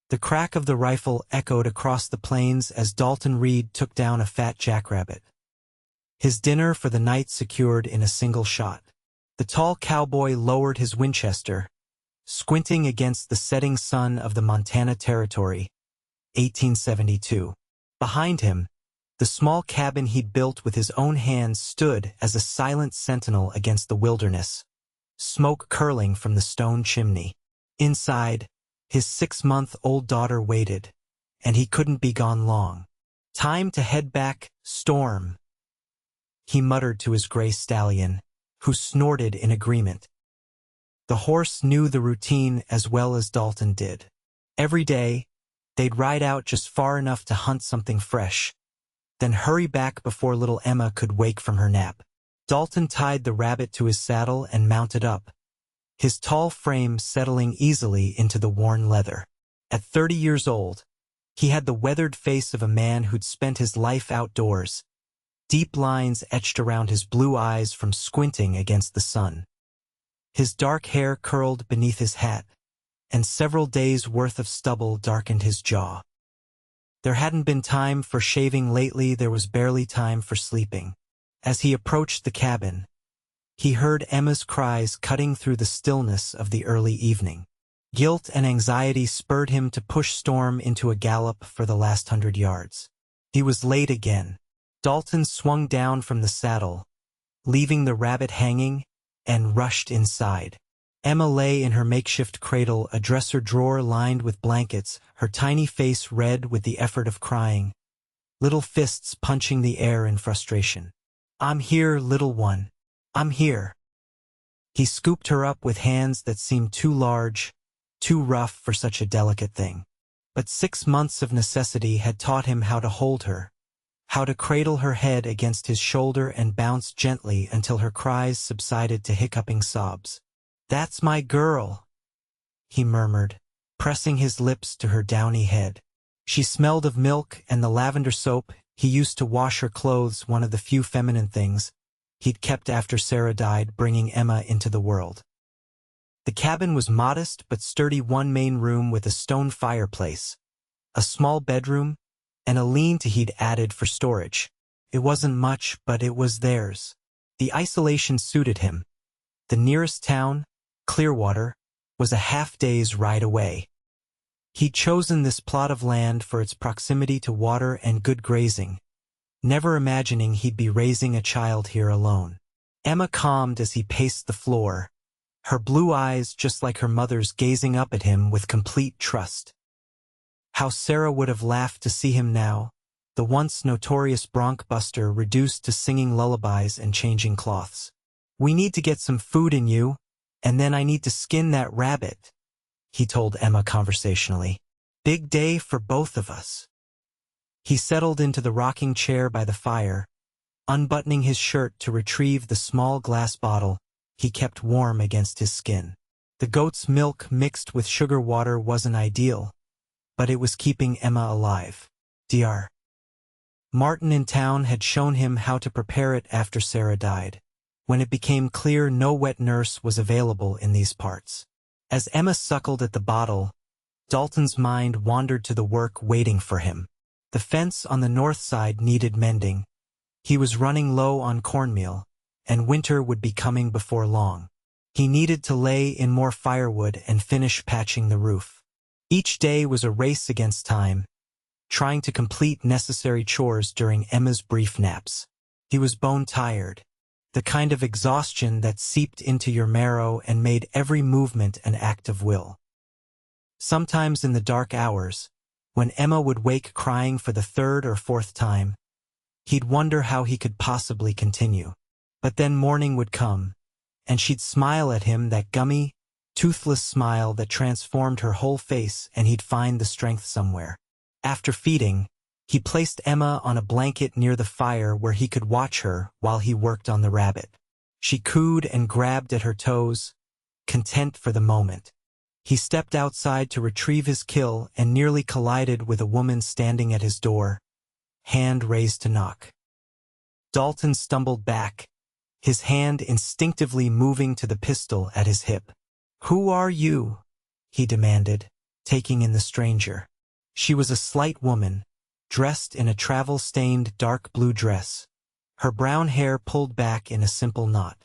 The crack of the rifle echoed across the plains as Dalton Reed took down a fat jackrabbit. His dinner for the night secured in a single shot. The tall cowboy lowered his Winchester, squinting against the setting sun of the Montana Territory, 1872. Behind him, the small cabin he'd built with his own hands stood as a silent sentinel against the wilderness, smoke curling from the stone chimney. Inside, his 6-month-old daughter waited, and he couldn't be gone long. "Time to head back, Storm," he muttered to his gray stallion, who snorted in agreement. The horse knew the routine as well as Dalton did. Every day, they'd ride out just far enough to hunt something fresh, then hurry back before little Emma could wake from her nap. Dalton tied the rabbit to his saddle and mounted up, his tall frame settling easily into the worn leather. At 30 years old, he had the weathered face of a man who'd spent his life outdoors, deep lines etched around his blue eyes from squinting against the sun. His dark hair curled beneath his hat, and several days' worth of stubble darkened his jaw. There hadn't been time for shaving lately, there was barely time for sleeping. As he approached the cabin, he heard Emma's cries cutting through the stillness of the early evening. Guilt and anxiety spurred him to push Storm into a gallop for the last 100 yards. He was late again. Dalton swung down from the saddle, leaving the rabbit hanging, and rushed inside. Emma lay in her makeshift cradle, a dresser drawer lined with blankets, her tiny face red with the effort of crying, little fists punching the air in frustration. "I'm here, little one. I'm here." He scooped her up with hands that seemed too large, too rough for such a delicate thing. But 6 months of necessity had taught him how to hold her, how to cradle her head against his shoulder and bounce gently until her cries subsided to hiccuping sobs. "That's my girl," he murmured, pressing his lips to her downy head. She smelled of milk and the lavender soap he used to wash her clothes, one of the few feminine things he'd kept after Sarah died, bringing Emma into the world. The cabin was modest but sturdy, one main room with a stone fireplace, a small bedroom, and a lean-to he'd added for storage. It wasn't much, but it was theirs. The isolation suited him. The nearest town, Clearwater, was a half-day's ride away. He'd chosen this plot of land for its proximity to water and good grazing, never imagining he'd be raising a child here alone. Emma calmed as he paced the floor, her blue eyes just like her mother's gazing up at him with complete trust. How Sarah would have laughed to see him now, the once notorious bronc buster reduced to singing lullabies and changing cloths. "We need to get some food in you, and then I need to skin that rabbit," he told Emma conversationally. "Big day for both of us." He settled into the rocking chair by the fire, unbuttoning his shirt to retrieve the small glass bottle he kept warm against his skin. The goat's milk mixed with sugar water wasn't ideal, but it was keeping Emma alive. Dr. Martin in town had shown him how to prepare it after Sarah died, when it became clear no wet nurse was available in these parts. As Emma suckled at the bottle, Dalton's mind wandered to the work waiting for him. The fence on the north side needed mending. He was running low on cornmeal, and winter would be coming before long. He needed to lay in more firewood and finish patching the roof. Each day was a race against time, trying to complete necessary chores during Emma's brief naps. He was bone-tired, the kind of exhaustion that seeped into your marrow and made every movement an act of will. Sometimes in the dark hours, when Emma would wake crying for the 3rd or 4th time, he'd wonder how he could possibly continue. But then morning would come, and she'd smile at him, that gummy, toothless smile that transformed her whole face, and he'd find the strength somewhere. After feeding, he placed Emma on a blanket near the fire where he could watch her while he worked on the rabbit. She cooed and grabbed at her toes, content for the moment. He stepped outside to retrieve his kill and nearly collided with a woman standing at his door, hand raised to knock. Dalton stumbled back, his hand instinctively moving to the pistol at his hip. "Who are you?" he demanded, taking in the stranger. She was a slight woman, dressed in a travel-stained dark blue dress, her brown hair pulled back in a simple knot.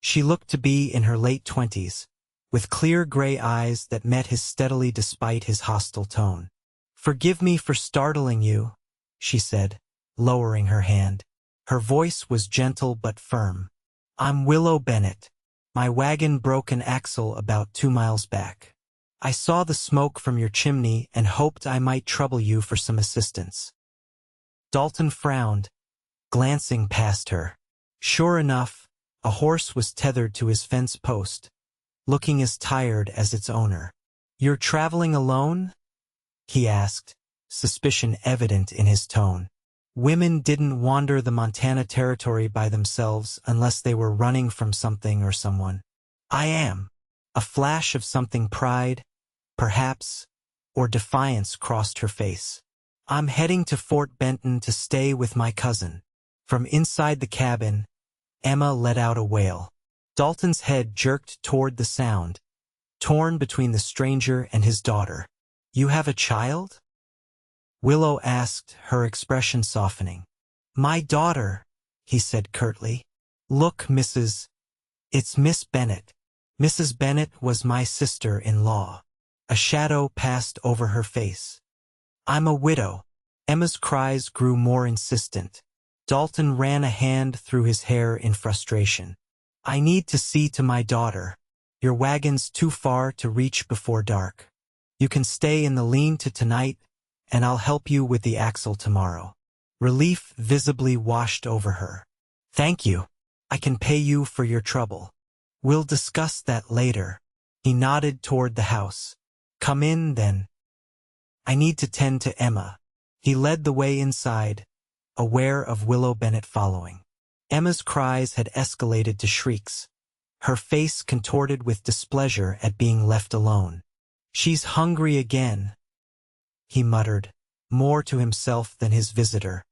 She looked to be in her late 20s, with clear gray eyes that met his steadily despite his hostile tone. "Forgive me for startling you," she said, lowering her hand. Her voice was gentle but firm. "I'm Willow Bennett. My wagon broke an axle about 2 miles back. I saw the smoke from your chimney and hoped I might trouble you for some assistance." Dalton frowned, glancing past her. Sure enough, a horse was tethered to his fence post, looking as tired as its owner. "You're traveling alone?" he asked, suspicion evident in his tone. Women didn't wander the Montana Territory by themselves unless they were running from something or someone. "I am." A flash of something pride, perhaps, or defiance crossed her face. "I'm heading to Fort Benton to stay with my cousin." From inside the cabin, Emma let out a wail. Dalton's head jerked toward the sound, torn between the stranger and his daughter. "You have a child?" Willow asked, her expression softening. "My daughter," he said curtly. "Look, it's Miss Bennett. Mrs. Bennett was my sister-in-law." A shadow passed over her face. "I'm a widow." Emma's cries grew more insistent. Dalton ran a hand through his hair in frustration. "I need to see to my daughter. Your wagon's too far to reach before dark. You can stay in the lean-to tonight, and I'll help you with the axle tomorrow." Relief visibly washed over her. "Thank you. I can pay you for your trouble. We'll discuss that later." He nodded toward the house. "Come in, then. I need to tend to Emma." He led the way inside, aware of Willow Bennett following. Emma's cries had escalated to shrieks, her face contorted with displeasure at being left alone. "She's hungry again," he muttered, more to himself than his visitor.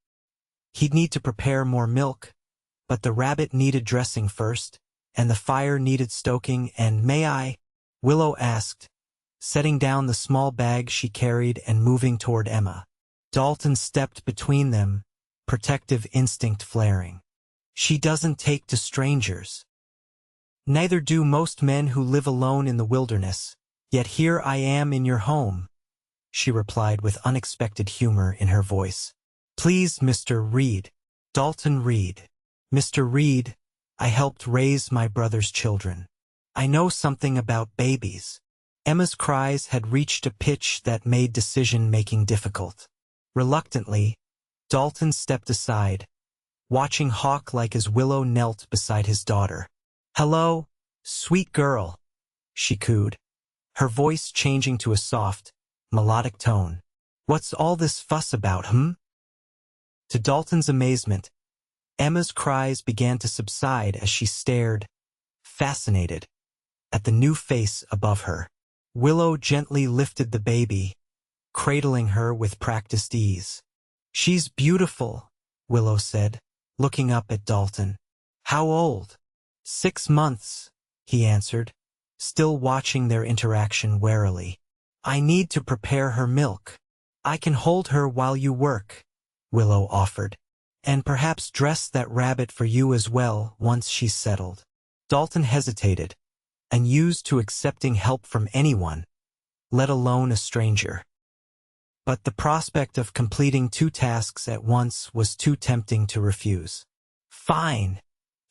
He'd need to prepare more milk, but the rabbit needed dressing first, and the fire needed stoking, and "May I?" Willow asked, setting down the small bag she carried and moving toward Emma. Dalton stepped between them, protective instinct flaring. "She doesn't take to strangers." "Neither do most men who live alone in the wilderness, yet here I am in your home," she replied with unexpected humor in her voice. "Please, Mr. Reed." "Dalton Reed." "Mr. Reed, I helped raise my brother's children. I know something about babies." Emma's cries had reached a pitch that made decision-making difficult. Reluctantly, Dalton stepped aside, watching hawk-like as Willow knelt beside his daughter. "Hello, sweet girl," she cooed, her voice changing to a soft, melodic tone. "What's all this fuss about, To Dalton's amazement, Emma's cries began to subside as she stared, fascinated, at the new face above her. Willow gently lifted the baby, cradling her with practiced ease. "She's beautiful," Willow said, looking up at Dalton. "How old?" 6 months, he answered, still watching their interaction warily. "I need to prepare her milk." "I can hold her while you work," Willow offered, "and perhaps dress that rabbit for you as well once she's settled." Dalton hesitated, unused to accepting help from anyone, let alone a stranger. But the prospect of completing 2 tasks at once was too tempting to refuse. "Fine,"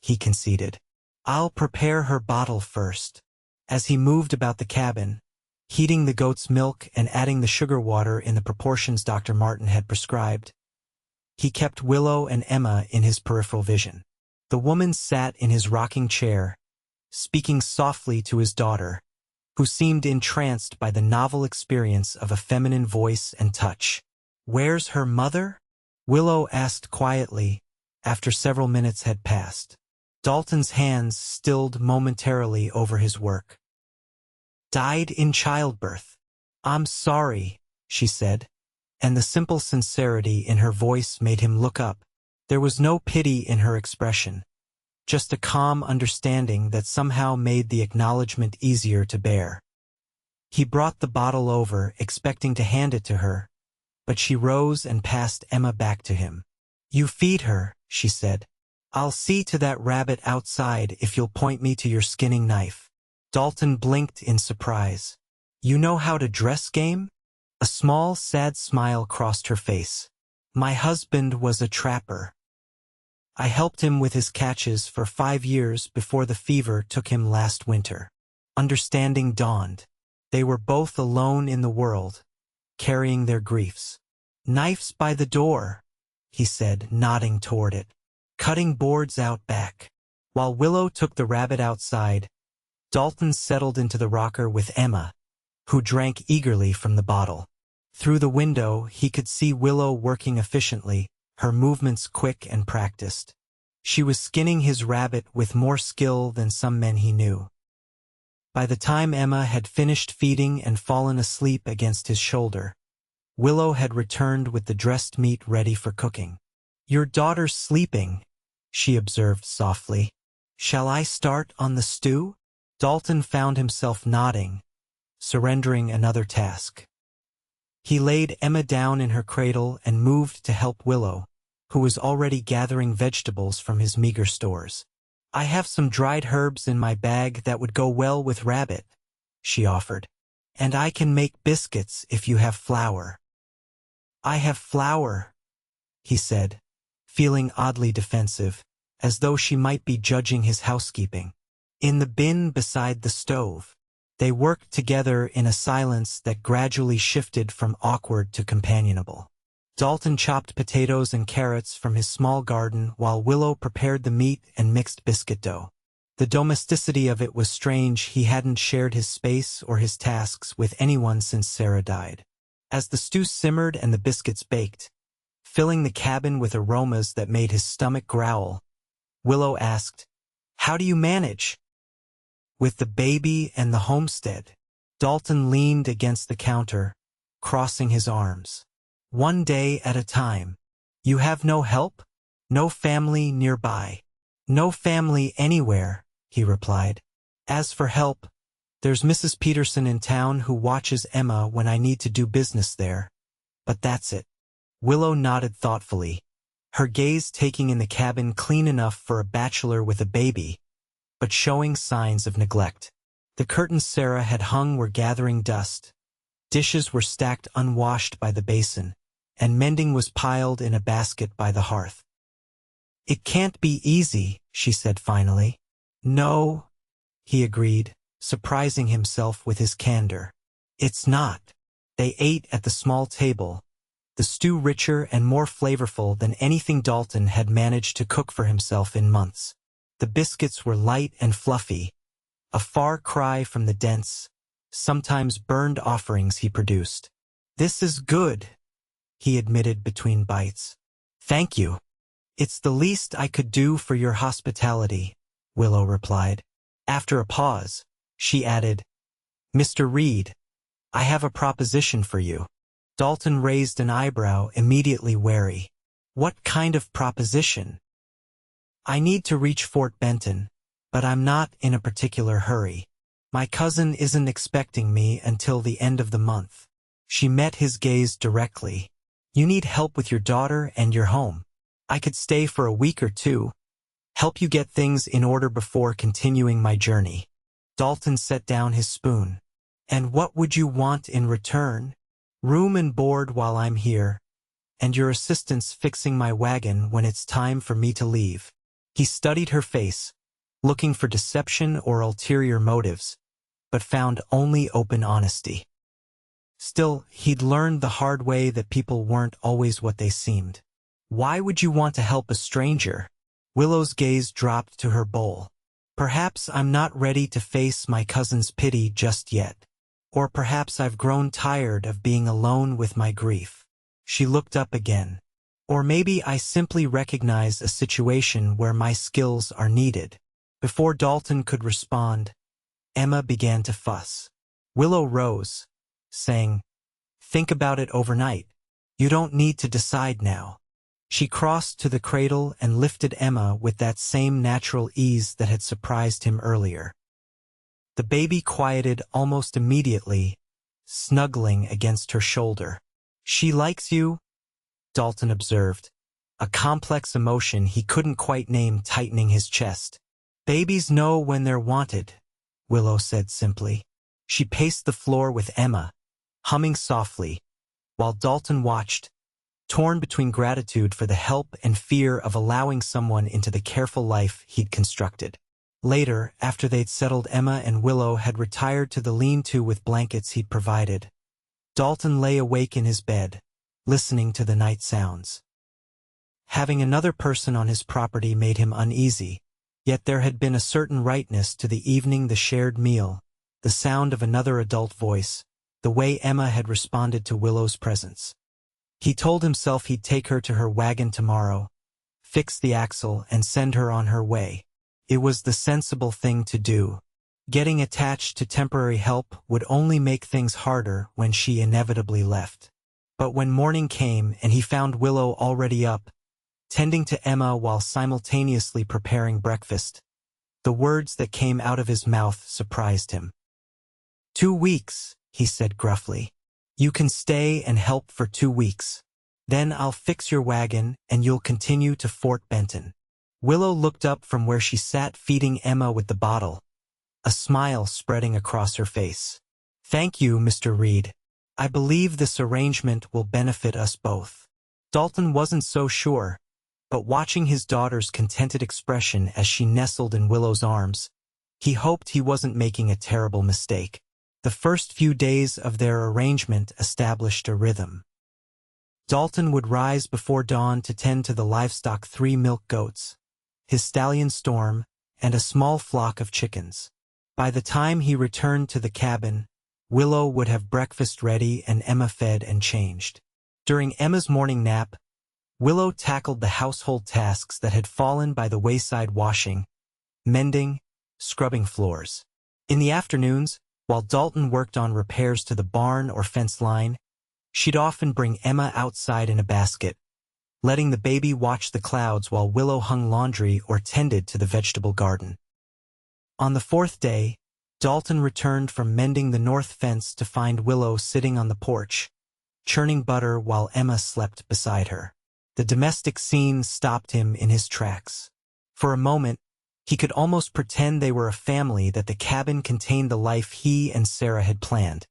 he conceded. "I'll prepare her bottle first." As he moved about the cabin, heating the goat's milk and adding the sugar water in the proportions Dr. Martin had prescribed, he kept Willow and Emma in his peripheral vision. The woman sat in his rocking chair, speaking softly to his daughter, who seemed entranced by the novel experience of a feminine voice and touch. "Where's her mother?" Willow asked quietly, after several minutes had passed. Dalton's hands stilled momentarily over his work. "Died in childbirth." "I'm sorry," she said, and the simple sincerity in her voice made him look up. There was no pity in her expression, just a calm understanding that somehow made the acknowledgement easier to bear. He brought the bottle over, expecting to hand it to her, but she rose and passed Emma back to him. "You feed her," she said. "I'll see to that rabbit outside if you'll point me to your skinning knife." Dalton blinked in surprise. "You know how to dress game?" A small, sad smile crossed her face. "My husband was a trapper. I helped him with his catches for 5 years before the fever took him last winter." Understanding dawned. They were both alone in the world, carrying their griefs. "Knife's by the door," he said, nodding toward it. "Cutting boards out back." While Willow took the rabbit outside, Dalton settled into the rocker with Emma, who drank eagerly from the bottle. Through the window, he could see Willow working efficiently, her movements quick and practiced. She was skinning his rabbit with more skill than some men he knew. By the time Emma had finished feeding and fallen asleep against his shoulder, Willow had returned with the dressed meat ready for cooking. "Your daughter's sleeping," she observed softly. "Shall I start on the stew?" Dalton found himself nodding, surrendering another task. He laid Emma down in her cradle and moved to help Willow, who was already gathering vegetables from his meager stores. "I have some dried herbs in my bag that would go well with rabbit," she offered. "And I can make biscuits if you have flour." "I have flour," he said, feeling oddly defensive, as though she might be judging his housekeeping. "In the bin beside the stove." They worked together in a silence that gradually shifted from awkward to companionable. Dalton chopped potatoes and carrots from his small garden while Willow prepared the meat and mixed biscuit dough. The domesticity of it was strange. He hadn't shared his space or his tasks with anyone since Sarah died. As the stew simmered and the biscuits baked, filling the cabin with aromas that made his stomach growl, Willow asked, "How do you manage?" "With the baby and the homestead." Dalton leaned against the counter, crossing his arms. "One day at a time." "You have no help? No family nearby?" "No family anywhere," he replied. "As for help, there's Mrs. Peterson in town who watches Emma when I need to do business there. But that's it." Willow nodded thoughtfully, her gaze taking in the cabin clean enough for a bachelor with a baby, but showing signs of neglect. The curtains Sarah had hung were gathering dust, dishes were stacked unwashed by the basin, and mending was piled in a basket by the hearth. "It can't be easy," she said finally. "No," he agreed, surprising himself with his candor. "It's not." They ate at the small table, the stew richer and more flavorful than anything Dalton had managed to cook for himself in months. The biscuits were light and fluffy, a far cry from the dense, sometimes burned offerings he produced. "This is good," he admitted between bites. "Thank you. It's the least I could do for your hospitality," Willow replied. After a pause, she added, "Mr. Reed, I have a proposition for you." Dalton raised an eyebrow, immediately wary. "What kind of proposition?" "I need to reach Fort Benton, but I'm not in a particular hurry. My cousin isn't expecting me until the end of the month." She met his gaze directly. "You need help with your daughter and your home. I could stay for a week or two, help you get things in order before continuing my journey." Dalton set down his spoon. "And what would you want in return?" "Room and board while I'm here, and your assistance fixing my wagon when it's time for me to leave." He studied her face, looking for deception or ulterior motives, but found only open honesty. Still, he'd learned the hard way that people weren't always what they seemed. "Why would you want to help a stranger?" Willow's gaze dropped to her bowl. "Perhaps I'm not ready to face my cousin's pity just yet. Or perhaps I've grown tired of being alone with my grief." She looked up again. "Or maybe I simply recognize a situation where my skills are needed." Before Dalton could respond, Emma began to fuss. Willow rose, saying, "Think about it overnight. You don't need to decide now." She crossed to the cradle and lifted Emma with that same natural ease that had surprised him earlier. The baby quieted almost immediately snuggling against her shoulder. "She likes you," Dalton observed, a complex emotion he couldn't quite name tightening his chest. "Babies know when they're wanted," Willow said simply. She paced the floor with Emma, humming softly, while Dalton watched, torn between gratitude for the help and fear of allowing someone into the careful life he'd constructed. Later, after they'd settled, Emma and Willow had retired to the lean-to with blankets he'd provided. Dalton lay awake in his bed, listening to the night sounds. Having another person on his property made him uneasy, yet there had been a certain rightness to the evening, the shared meal, the sound of another adult voice, the way Emma had responded to Willow's presence. He told himself he'd take her to her wagon tomorrow, fix the axle, and send her on her way. It was the sensible thing to do. Getting attached to temporary help would only make things harder when she inevitably left. But when morning came and he found Willow already up, tending to Emma while simultaneously preparing breakfast, the words that came out of his mouth surprised him. "2 weeks," he said gruffly. "You can stay and help for 2 weeks. Then I'll fix your wagon and you'll continue to Fort Benton." Willow looked up from where she sat feeding Emma with the bottle, a smile spreading across her face. "Thank you, Mr. Reed. I believe this arrangement will benefit us both." Dalton wasn't so sure, but watching his daughter's contented expression as she nestled in Willow's arms, he hoped he wasn't making a terrible mistake. The first few days of their arrangement established a rhythm. Dalton would rise before dawn to tend to the livestock, 3 milk goats, his stallion Storm, and a small flock of chickens. By the time he returned to the cabin, Willow would have breakfast ready and Emma fed and changed. During Emma's morning nap, Willow tackled the household tasks that had fallen by the wayside: washing, mending, scrubbing floors. In the afternoons, while Dalton worked on repairs to the barn or fence line, she'd often bring Emma outside in a basket, letting the baby watch the clouds while Willow hung laundry or tended to the vegetable garden. On the 4th day, Dalton returned from mending the north fence to find Willow sitting on the porch, churning butter while Emma slept beside her. The domestic scene stopped him in his tracks. For a moment, he could almost pretend they were a family, that the cabin contained the life he and Sarah had planned,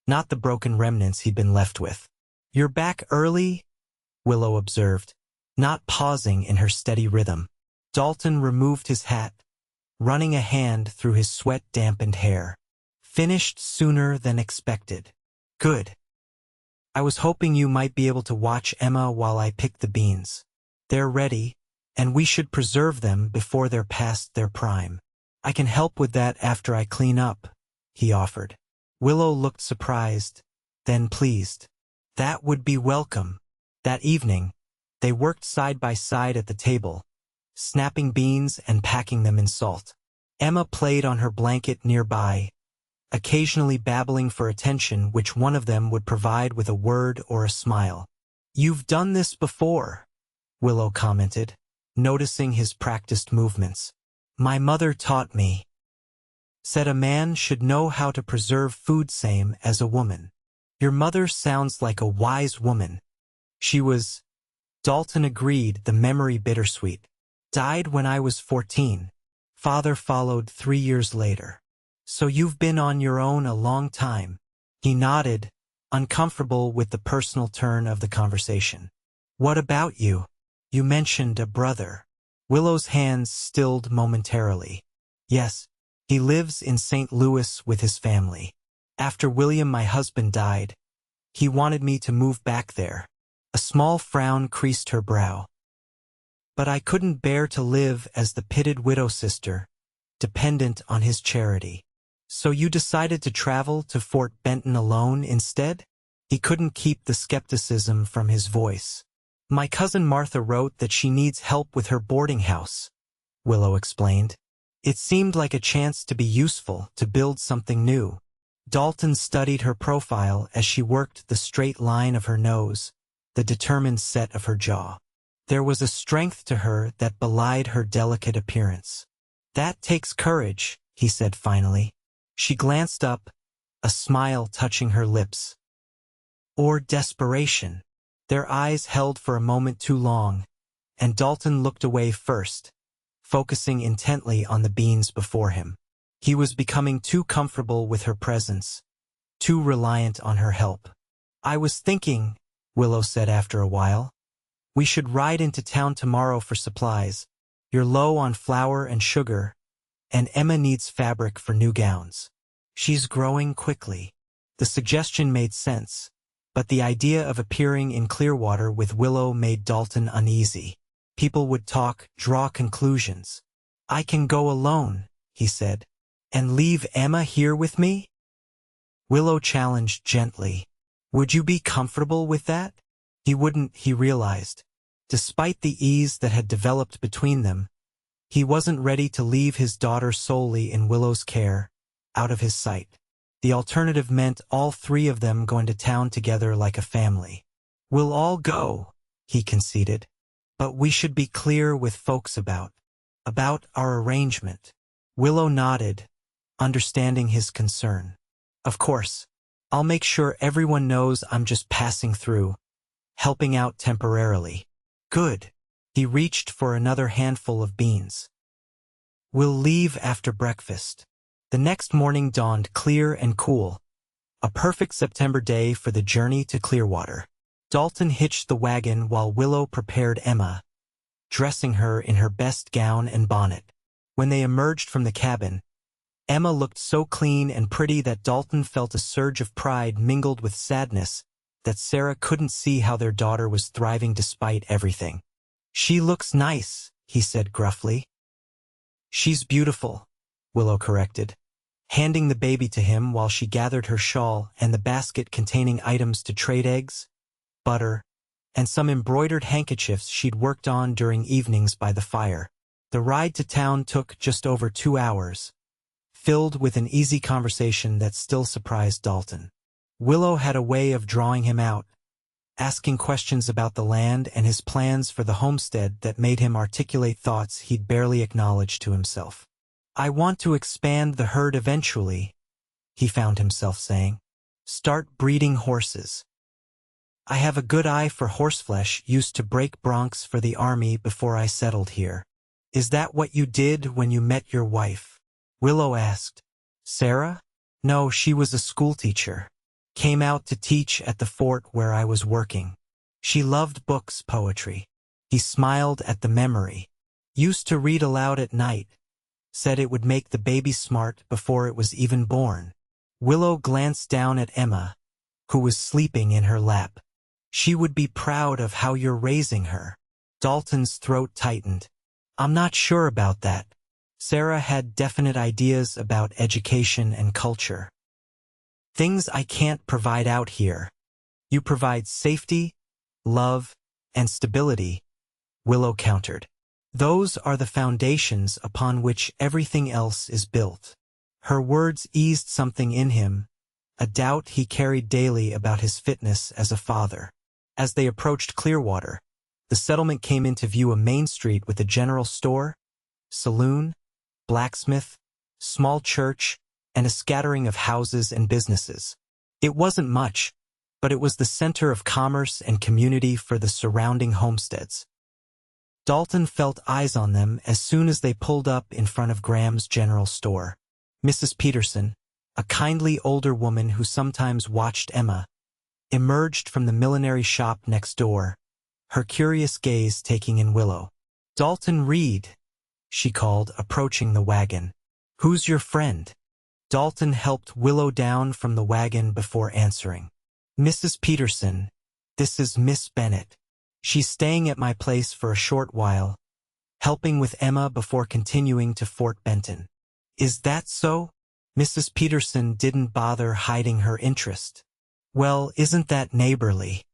not the broken remnants he'd been left with. "You're back early?" Willow observed, not pausing in her steady rhythm. Dalton removed his hat, running a hand through his sweat-dampened hair. "Finished sooner than expected." "Good. I was hoping you might be able to watch Emma while I pick the beans. They're ready, and we should preserve them before they're past their prime." "I can help with that after I clean up," he offered. Willow looked surprised, then pleased. "That would be welcome." That evening, they worked side by side at the table, snapping beans and packing them in salt. Emma played on her blanket nearby, occasionally babbling for attention, which one of them would provide with a word or a smile. "You've done this before," Willow commented, noticing his practiced movements. "My mother taught me. Said a man should know how to preserve food same as a woman." "Your mother sounds like a wise woman." "She was," Dalton agreed, the memory bittersweet. "Died when I was 14. Father followed 3 years later." "So you've been on your own a long time." He nodded, uncomfortable with the personal turn of the conversation. "What about you? You mentioned a brother." Willow's hands stilled momentarily. "Yes, he lives in St. Louis with his family. After William, my husband, died, he wanted me to move back there." A small frown creased her brow. "But I couldn't bear to live as the pitted widow sister, dependent on his charity." "So you decided to travel to Fort Benton alone instead?" He couldn't keep the skepticism from his voice. "My cousin Martha wrote that she needs help with her boarding house," Willow explained. It seemed like a chance to be useful, to build something new. Dalton studied her profile as she worked the straight line of her nose, the determined set of her jaw. There was a strength to her that belied her delicate appearance. "That takes courage," he said finally. She glanced up, a smile touching her lips. Or desperation. Their eyes held for a moment too long, and Dalton looked away first, focusing intently on the beans before him. He was becoming too comfortable with her presence, too reliant on her help. "I was thinking," Willow said after a while, "we should ride into town tomorrow for supplies. You're low on flour and sugar, and Emma needs fabric for new gowns. She's growing quickly." The suggestion made sense, but the idea of appearing in Clearwater with Willow made Dalton uneasy. People would talk, draw conclusions. "I can go alone," he said. "And leave Emma here with me?" Willow challenged gently. "Would you be comfortable with that?" He wouldn't, he realized. Despite the ease that had developed between them, he wasn't ready to leave his daughter solely in Willow's care, out of his sight. The alternative meant all three of them going to town together like a family. "We'll all go," he conceded. "But we should be clear with folks about our arrangement." Willow nodded, understanding his concern. "Of course. I'll make sure everyone knows I'm just passing through, helping out temporarily." "Good." He reached for another handful of beans. "We'll leave after breakfast." The next morning dawned clear and cool, a perfect September day for the journey to Clearwater. Dalton hitched the wagon while Willow prepared Emma, dressing her in her best gown and bonnet. When they emerged from the cabin, Emma looked so clean and pretty that Dalton felt a surge of pride mingled with sadness that Sarah couldn't see how their daughter was thriving despite everything. "She looks nice," he said gruffly. "She's beautiful," Willow corrected, handing the baby to him while she gathered her shawl and the basket containing items to trade: eggs, butter, and some embroidered handkerchiefs she'd worked on during evenings by the fire. The ride to town took just over 2 hours, filled with an easy conversation that still surprised Dalton. Willow had a way of drawing him out, asking questions about the land and his plans for the homestead that made him articulate thoughts he'd barely acknowledged to himself. "I want to expand the herd eventually," he found himself saying. "Start breeding horses. I have a good eye for horseflesh, used to break broncs for the army before I settled here." "Is that what you did when you met your wife?" Willow asked. "Sarah? No, she was a schoolteacher. Came out to teach at the fort where I was working. She loved books, poetry." He smiled at the memory. "Used to read aloud at night. Said it would make the baby smart before it was even born." Willow glanced down at Emma, who was sleeping in her lap. "She would be proud of how you're raising her." Dalton's throat tightened. "I'm not sure about that." Sarah had definite ideas about education and culture. "Things I can't provide out here. You provide safety, love, and stability," Willow countered. "Those are the foundations upon which everything else is built." Her words eased something in him, a doubt he carried daily about his fitness as a father. As they approached Clearwater, the settlement came into view: a main street with a general store, saloon, blacksmith, small church, and a scattering of houses and businesses. It wasn't much, but it was the center of commerce and community for the surrounding homesteads. Dalton felt eyes on them as soon as they pulled up in front of Graham's general store. Mrs. Peterson, a kindly older woman who sometimes watched Emma, emerged from the millinery shop next door, her curious gaze taking in Willow. "Dalton Reed," she called, approaching the wagon. "Who's your friend?" Dalton helped Willow down from the wagon before answering. "Mrs. Peterson, this is Miss Bennett. She's staying at my place for a short while, helping with Emma before continuing to Fort Benton." "Is that so?" Mrs. Peterson didn't bother hiding her interest. "Well, isn't that neighborly?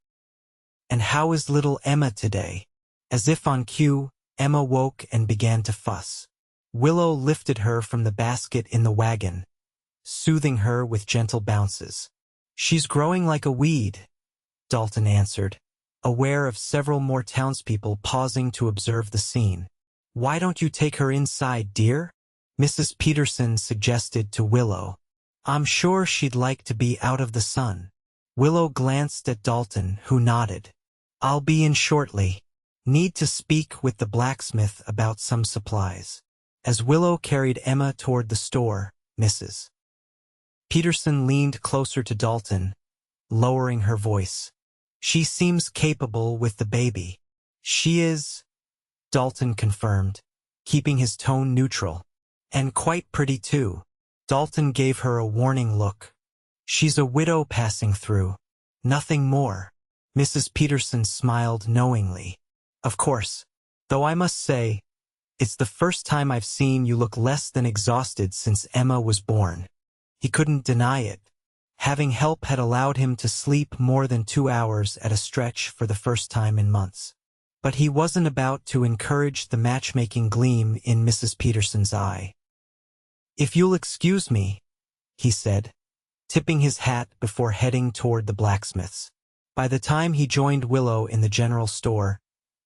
And how is little Emma today?" As if on cue, Emma woke and began to fuss. Willow lifted her from the basket in the wagon, soothing her with gentle bounces. "She's growing like a weed," Dalton answered, aware of several more townspeople pausing to observe the scene. "Why don't you take her inside, dear?" Mrs. Peterson suggested to Willow. I'm sure she'd like to be out of the sun. Willow glanced at Dalton, who nodded. I'll be in shortly. Need to speak with the blacksmith about some supplies. As Willow carried Emma toward the store, Mrs. Peterson leaned closer to Dalton, lowering her voice. She seems capable with the baby. She is, Dalton confirmed, keeping his tone neutral. And quite pretty too. Dalton gave her a warning look. She's a widow passing through. Nothing more. Mrs. Peterson smiled knowingly. Of course. Though I must say, it's the first time I've seen you look less than exhausted since Emma was born. He couldn't deny it. Having help had allowed him to sleep more than 2 hours at a stretch for the first time in months. But he wasn't about to encourage the matchmaking gleam in Mrs. Peterson's eye. If you'll excuse me, he said, tipping his hat before heading toward the blacksmith's. By the time he joined Willow in the general store,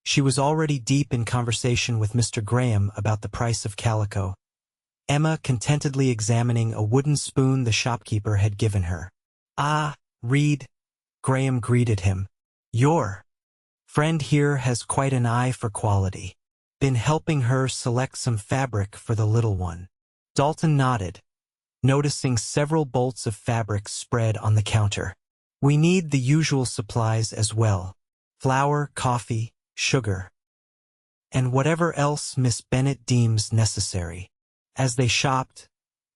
she was already deep in conversation with Mr. Graham about the price of calico, Emma contentedly examining a wooden spoon the shopkeeper had given her. Ah, Reed, Graham greeted him. Your friend here has quite an eye for quality. Been helping her select some fabric for the little one. Dalton nodded, noticing several bolts of fabric spread on the counter. We need the usual supplies as well. Flour, coffee, sugar, and whatever else Miss Bennett deems necessary. As they shopped,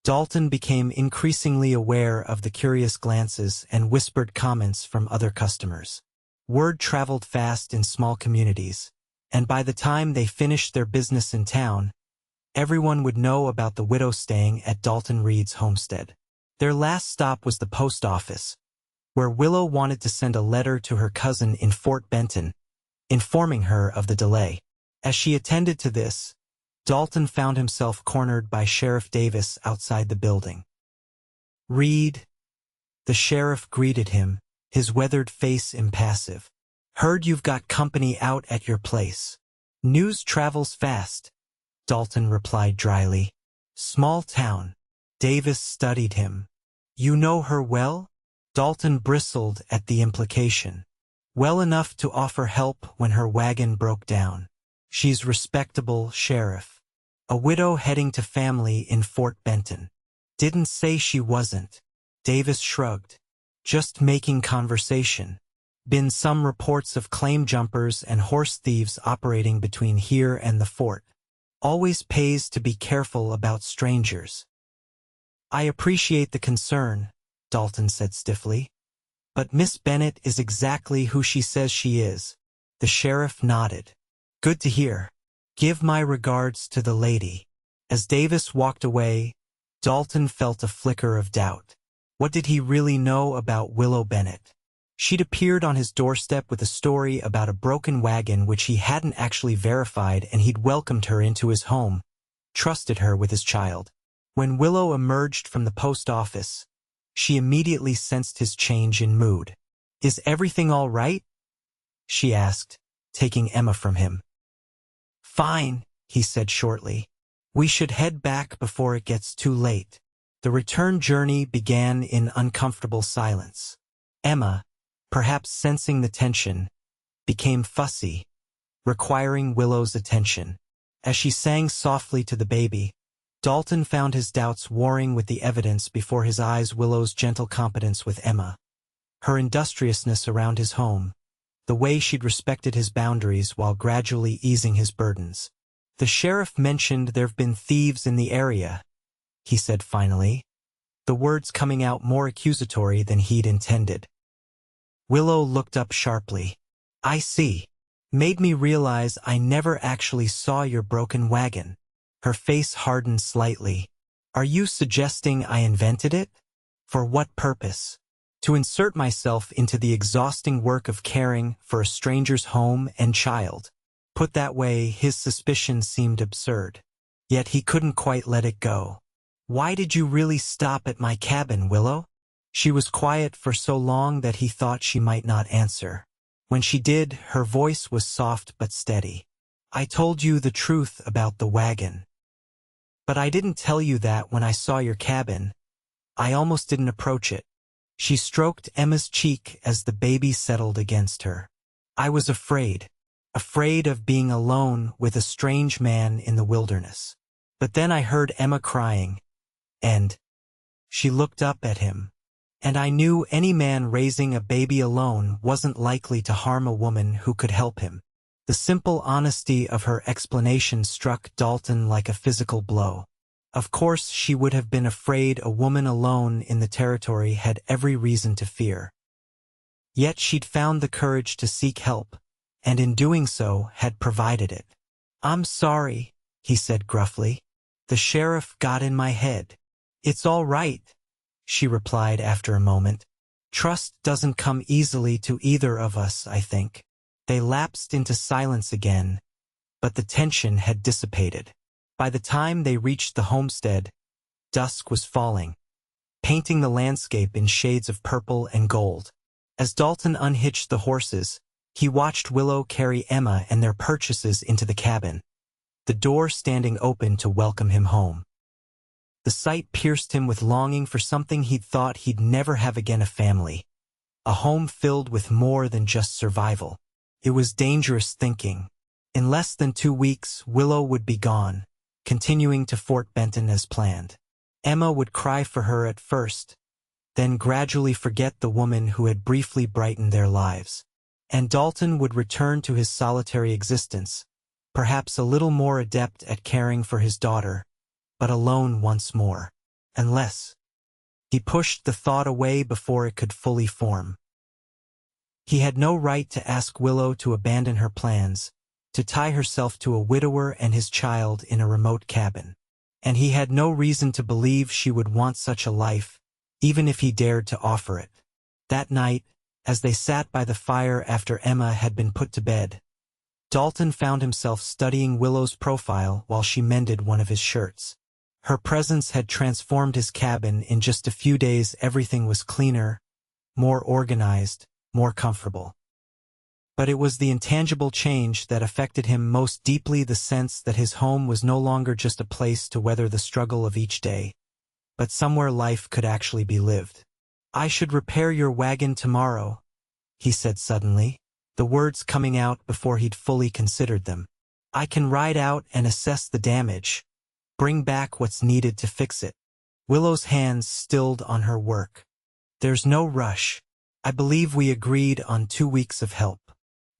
Dalton became increasingly aware of the curious glances and whispered comments from other customers. Word traveled fast in small communities, and by the time they finished their business in town, everyone would know about the widow staying at Dalton Reed's homestead. Their last stop was the post office, where Willow wanted to send a letter to her cousin in Fort Benton, informing her of the delay. As she attended to this, Dalton found himself cornered by Sheriff Davis outside the building. Reed, the sheriff greeted him, his weathered face impassive. Heard you've got company out at your place. News travels fast, Dalton replied dryly. Small town. Davis studied him. You know her well? Dalton bristled at the implication. Well enough to offer help when her wagon broke down. She's respectable, Sheriff. A widow heading to family in Fort Benton. Didn't say she wasn't. Davis shrugged. Just making conversation. Been some reports of claim jumpers and horse thieves operating between here and the fort. Always pays to be careful about strangers. I appreciate the concern, Dalton said stiffly. But Miss Bennett is exactly who she says she is. The sheriff nodded. Good to hear. Give my regards to the lady. As Davis walked away, Dalton felt a flicker of doubt. What did he really know about Willow Bennett? She'd appeared on his doorstep with a story about a broken wagon which he hadn't actually verified, and he'd welcomed her into his home, trusted her with his child. When Willow emerged from the post office, she immediately sensed his change in mood. Is everything all right? She asked, taking Emma from him. Fine, he said shortly. We should head back before it gets too late. The return journey began in uncomfortable silence. Emma, perhaps sensing the tension, became fussy, requiring Willow's attention. As she sang softly to the baby, Dalton found his doubts warring with the evidence before his eyes. Willow's gentle competence with Emma, her industriousness around his home, the way she'd respected his boundaries while gradually easing his burdens. The sheriff mentioned there've been thieves in the area, he said finally, the words coming out more accusatory than he'd intended. Willow looked up sharply. I see. Made me realize I never actually saw your broken wagon. Her face hardened slightly. Are you suggesting I invented it? For what purpose? To insert myself into the exhausting work of caring for a stranger's home and child. Put that way, his suspicion seemed absurd. Yet he couldn't quite let it go. Why did you really stop at my cabin, Willow? She was quiet for so long that he thought she might not answer. When she did, her voice was soft but steady. I told you the truth about the wagon. But I didn't tell you that when I saw your cabin. I almost didn't approach it. She stroked Emma's cheek as the baby settled against her. I was afraid of being alone with a strange man in the wilderness. But then I heard Emma crying, and she looked up at him. And I knew any man raising a baby alone wasn't likely to harm a woman who could help him. The simple honesty of her explanation struck Dalton like a physical blow. Of course she would have been afraid. A woman alone in the territory had every reason to fear. Yet she'd found the courage to seek help, and in doing so had provided it. "I'm sorry," he said gruffly. "The sheriff got in my head." "It's all right," she replied after a moment. "Trust doesn't come easily to either of us, I think." They lapsed into silence again, but the tension had dissipated. By the time they reached the homestead, dusk was falling, painting the landscape in shades of purple and gold. As Dalton unhitched the horses, he watched Willow carry Emma and their purchases into the cabin, the door standing open to welcome him home. The sight pierced him with longing for something he'd thought he'd never have again: a family, a home filled with more than just survival. It was dangerous thinking. In less than 2 weeks, Willow would be gone, continuing to Fort Benton as planned. Emma would cry for her at first, then gradually forget the woman who had briefly brightened their lives. And Dalton would return to his solitary existence, perhaps a little more adept at caring for his daughter, but alone once more. Unless he pushed the thought away before it could fully form. He had no right to ask Willow to abandon her plans, to tie herself to a widower and his child in a remote cabin. And he had no reason to believe she would want such a life, even if he dared to offer it. That night, as they sat by the fire after Emma had been put to bed, Dalton found himself studying Willow's profile while she mended one of his shirts. Her presence had transformed his cabin. In just a few days, everything was cleaner, more organized, more comfortable. But it was the intangible change that affected him most deeply: the sense that his home was no longer just a place to weather the struggle of each day, but somewhere life could actually be lived. "I should repair your wagon tomorrow," he said suddenly, the words coming out before he'd fully considered them. "I can ride out and assess the damage, bring back what's needed to fix it." Willow's hands stilled on her work. "There's no rush. I believe we agreed on 2 weeks of help."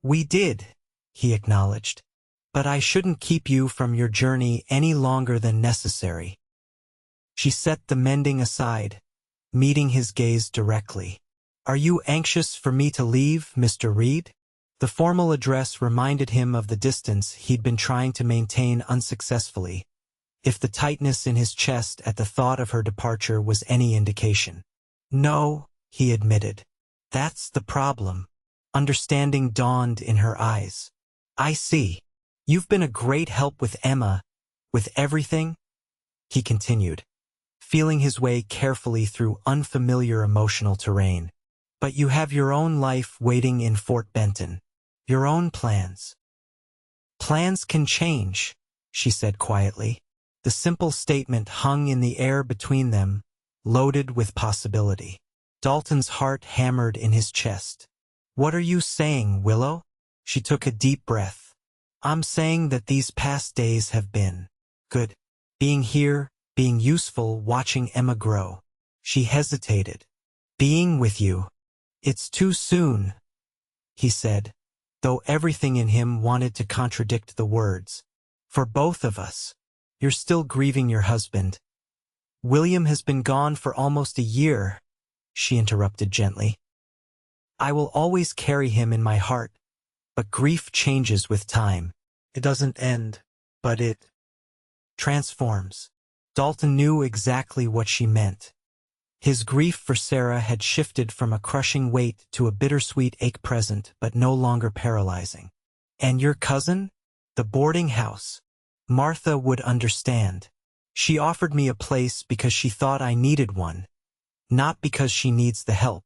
"We did," he acknowledged. "But I shouldn't keep you from your journey any longer than necessary." She set the mending aside, meeting his gaze directly. "Are you anxious for me to leave, Mr. Reed?" The formal address reminded him of the distance he'd been trying to maintain unsuccessfully, if the tightness in his chest at the thought of her departure was any indication. "No," he admitted. "That's the problem." Understanding dawned in her eyes. "I see. You've been a great help with Emma, with everything," he continued, feeling his way carefully through unfamiliar emotional terrain. "But you have your own life waiting in Fort Benton, your own plans." "Plans can change," she said quietly. The simple statement hung in the air between them, loaded with possibility. Dalton's heart hammered in his chest. "What are you saying, Willow?" She took a deep breath. "I'm saying that these past days have been good. Being here, being useful, watching Emma grow." She hesitated. "Being with you. It's too soon," he said, though everything in him wanted to contradict the words. "For both of us. You're still grieving your husband." "William has been gone for almost a year," she interrupted gently. "I will always carry him in my heart, but grief changes with time. It doesn't end, but it transforms." Dalton knew exactly what she meant. His grief for Sarah had shifted from a crushing weight to a bittersweet ache, present but no longer paralyzing. "And your cousin? The boarding house? Martha would understand. She offered me a place because she thought I needed one, not because she needs the help."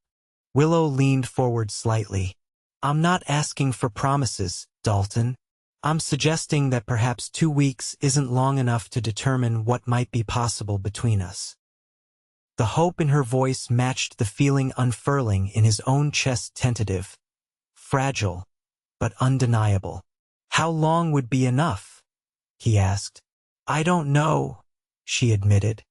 Willow leaned forward slightly. "I'm not asking for promises, Dalton. I'm suggesting that perhaps 2 weeks isn't long enough to determine what might be possible between us." The hope in her voice matched the feeling unfurling in his own chest, tentative, fragile, but undeniable. "How long would be enough?" he asked. "I don't know," she admitted,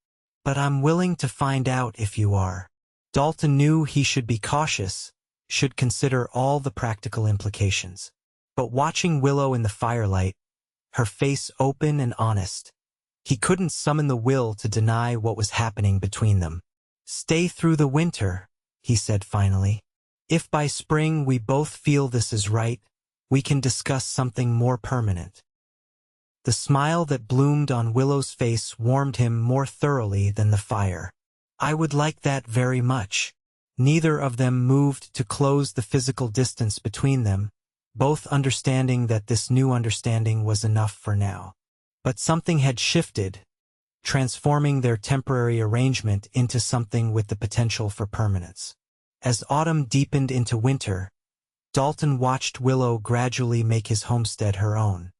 "but I'm willing to find out if you are." Dalton knew he should be cautious, should consider all the practical implications. But watching Willow in the firelight, her face open and honest, he couldn't summon the will to deny what was happening between them. "Stay through the winter," he said finally. "If by spring we both feel this is right, we can discuss something more permanent." The smile that bloomed on Willow's face warmed him more thoroughly than the fire. "I would like that very much." Neither of them moved to close the physical distance between them, both understanding that this new understanding was enough for now. But something had shifted, transforming their temporary arrangement into something with the potential for permanence. As autumn deepened into winter, Dalton watched Willow gradually make his homestead her own.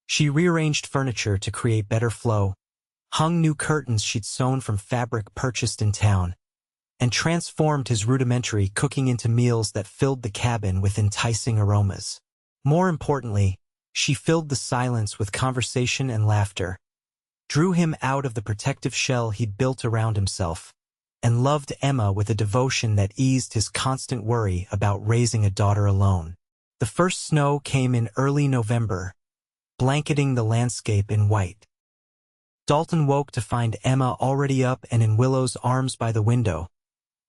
She rearranged furniture to create better flow, hung new curtains she'd sewn from fabric purchased in town, and transformed his rudimentary cooking into meals that filled the cabin with enticing aromas. More importantly, she filled the silence with conversation and laughter, drew him out of the protective shell he'd built around himself, and loved Emma with a devotion that eased his constant worry about raising a daughter alone. The first snow came in early November, blanketing the landscape in white. Dalton woke to find Emma already up and in Willow's arms by the window,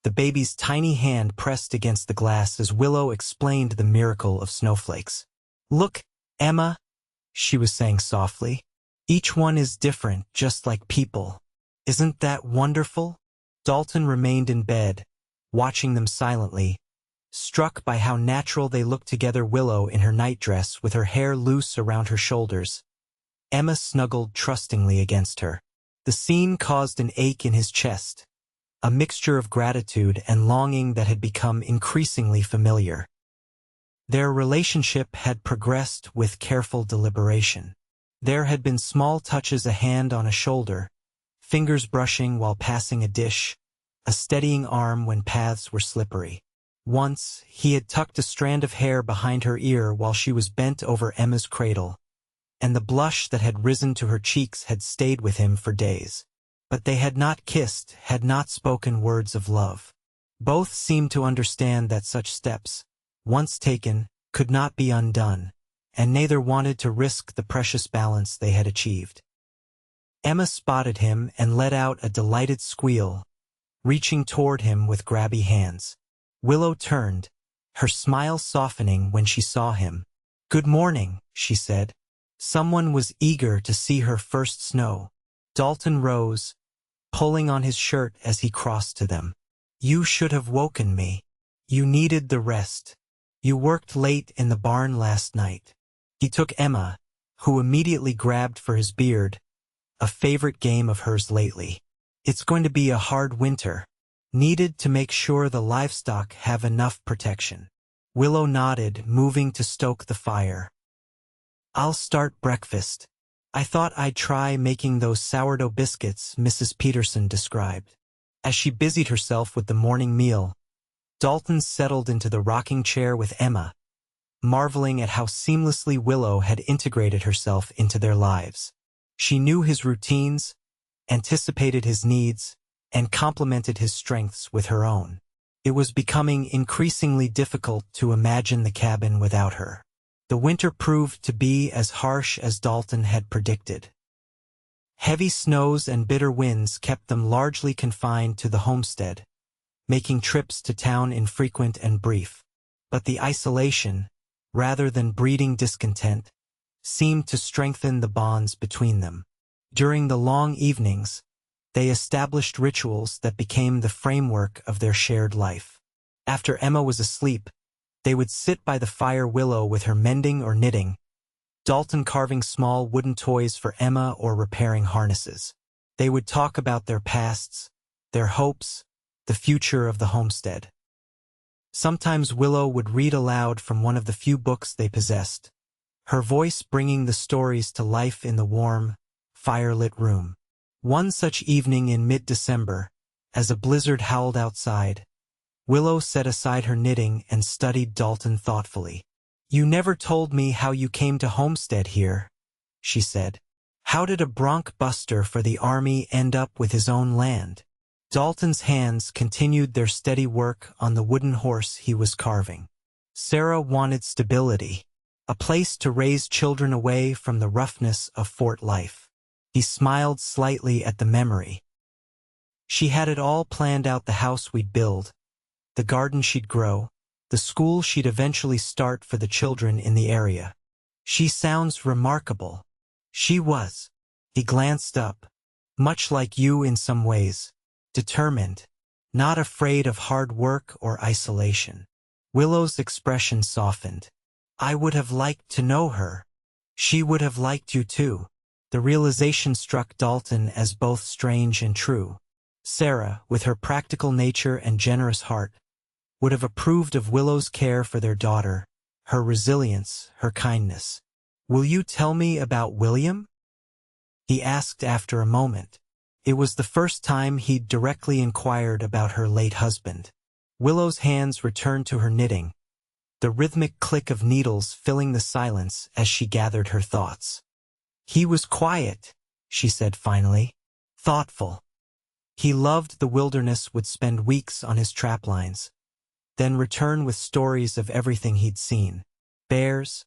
the baby's tiny hand pressed against the glass as Willow explained the miracle of snowflakes. "Look, Emma," she was saying softly, "each one is different, just like people. Isn't that wonderful?" Dalton remained in bed, watching them silently, struck by how natural they looked together. Willow in her nightdress with her hair loose around her shoulders, Emma snuggled trustingly against her. The scene caused an ache in his chest, a mixture of gratitude and longing that had become increasingly familiar. Their relationship had progressed with careful deliberation. There had been small touches, a hand on a shoulder, fingers brushing while passing a dish, a steadying arm when paths were slippery. Once, he had tucked a strand of hair behind her ear while she was bent over Emma's cradle, and the blush that had risen to her cheeks had stayed with him for days. But they had not kissed, had not spoken words of love. Both seemed to understand that such steps, once taken, could not be undone, and neither wanted to risk the precious balance they had achieved. Emma spotted him and let out a delighted squeal, reaching toward him with grabby hands. Willow turned, her smile softening when she saw him. "Good morning," she said. Someone was eager to see her first snow. Dalton rose, pulling on his shirt as he crossed to them. "You should have woken me. You needed the rest. You worked late in the barn last night." He took Emma, who immediately grabbed for his beard, a favorite game of hers lately. "It's going to be a hard winter. Needed to make sure the livestock have enough protection." Willow nodded, moving to stoke the fire. "I'll start breakfast. I thought I'd try making those sourdough biscuits Mrs. Peterson described." As she busied herself with the morning meal, Dalton settled into the rocking chair with Emma, marveling at how seamlessly Willow had integrated herself into their lives. She knew his routines, anticipated his needs, and complemented his strengths with her own. It was becoming increasingly difficult to imagine the cabin without her. The winter proved to be as harsh as Dalton had predicted. Heavy snows and bitter winds kept them largely confined to the homestead, making trips to town infrequent and brief. But the isolation, rather than breeding discontent, seemed to strengthen the bonds between them. During the long evenings, they established rituals that became the framework of their shared life. After Emma was asleep, they would sit by the fire, Willow with her mending or knitting, Dalton carving small wooden toys for Emma or repairing harnesses. They would talk about their pasts, their hopes, the future of the homestead. Sometimes Willow would read aloud from one of the few books they possessed, her voice bringing the stories to life in the warm, firelit room. One such evening in mid-December, as a blizzard howled outside, Willow set aside her knitting and studied Dalton thoughtfully. "You never told me how you came to homestead here," she said. "How did a bronc buster for the army end up with his own land?" Dalton's hands continued their steady work on the wooden horse he was carving. Sarah wanted stability, a place to raise children away from the roughness of fort life. He smiled slightly at the memory. She had it all planned out: the house we'd build, the garden she'd grow, the school she'd eventually start for the children in the area. "She sounds remarkable." She was. He glanced up. "Much like you in some ways. Determined. Not afraid of hard work or isolation." Willow's expression softened. "I would have liked to know her. She would have liked you too." The realization struck Dalton as both strange and true. Sarah, with her practical nature and generous heart, would have approved of Willow's care for their daughter, her resilience, her kindness. "Will you tell me about William?" he asked after a moment. It was the first time he'd directly inquired about her late husband. Willow's hands returned to her knitting, the rhythmic click of needles filling the silence as she gathered her thoughts. "He was quiet," she said finally. "Thoughtful. He loved the wilderness, would spend weeks on his traplines, then return with stories of everything he'd seen. Bears,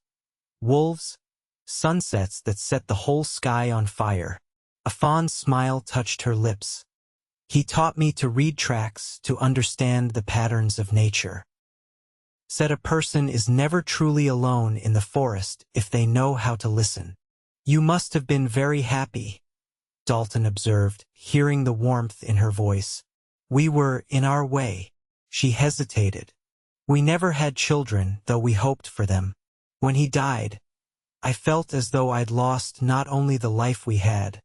wolves, sunsets that set the whole sky on fire." A fond smile touched her lips. "He taught me to read tracks, to understand the patterns of nature. Said a person is never truly alone in the forest if they know how to listen." "You must have been very happy," Dalton observed, hearing the warmth in her voice. "We were, in our way." She hesitated. "We never had children, though we hoped for them. When he died, I felt as though I'd lost not only the life we had,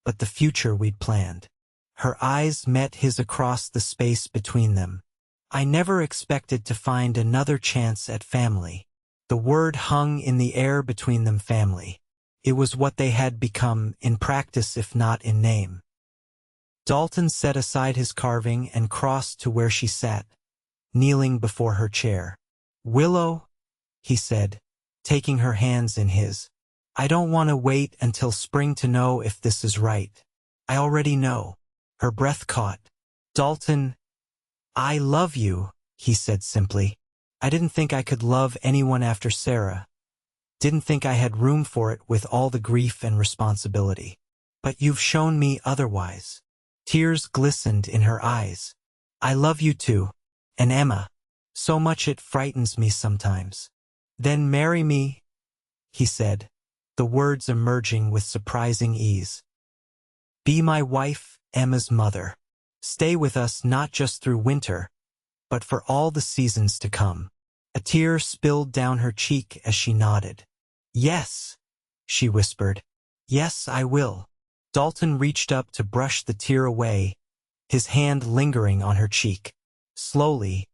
but the future we'd planned." Her eyes met his across the space between them. "I never expected to find another chance at family." The word hung in the air between them. Family. It was what they had become, in practice if not in name. Dalton set aside his carving and crossed to where she sat, kneeling before her chair. "Willow," he said, taking her hands in his, "I don't want to wait until spring to know if this is right. I already know." Her breath caught. "Dalton, I love you," he said simply. "I didn't think I could love anyone after Sarah. Didn't think I had room for it with all the grief and responsibility. But you've shown me otherwise." Tears glistened in her eyes. "I love you too. And Emma. So much it frightens me sometimes." "Then marry me," he said, the words emerging with surprising ease. "Be my wife, Emma's mother. Stay with us not just through winter, but for all the seasons to come." A tear spilled down her cheek as she nodded. "Yes," she whispered. "Yes, I will." Dalton reached up to brush the tear away, his hand lingering on her cheek. Slowly,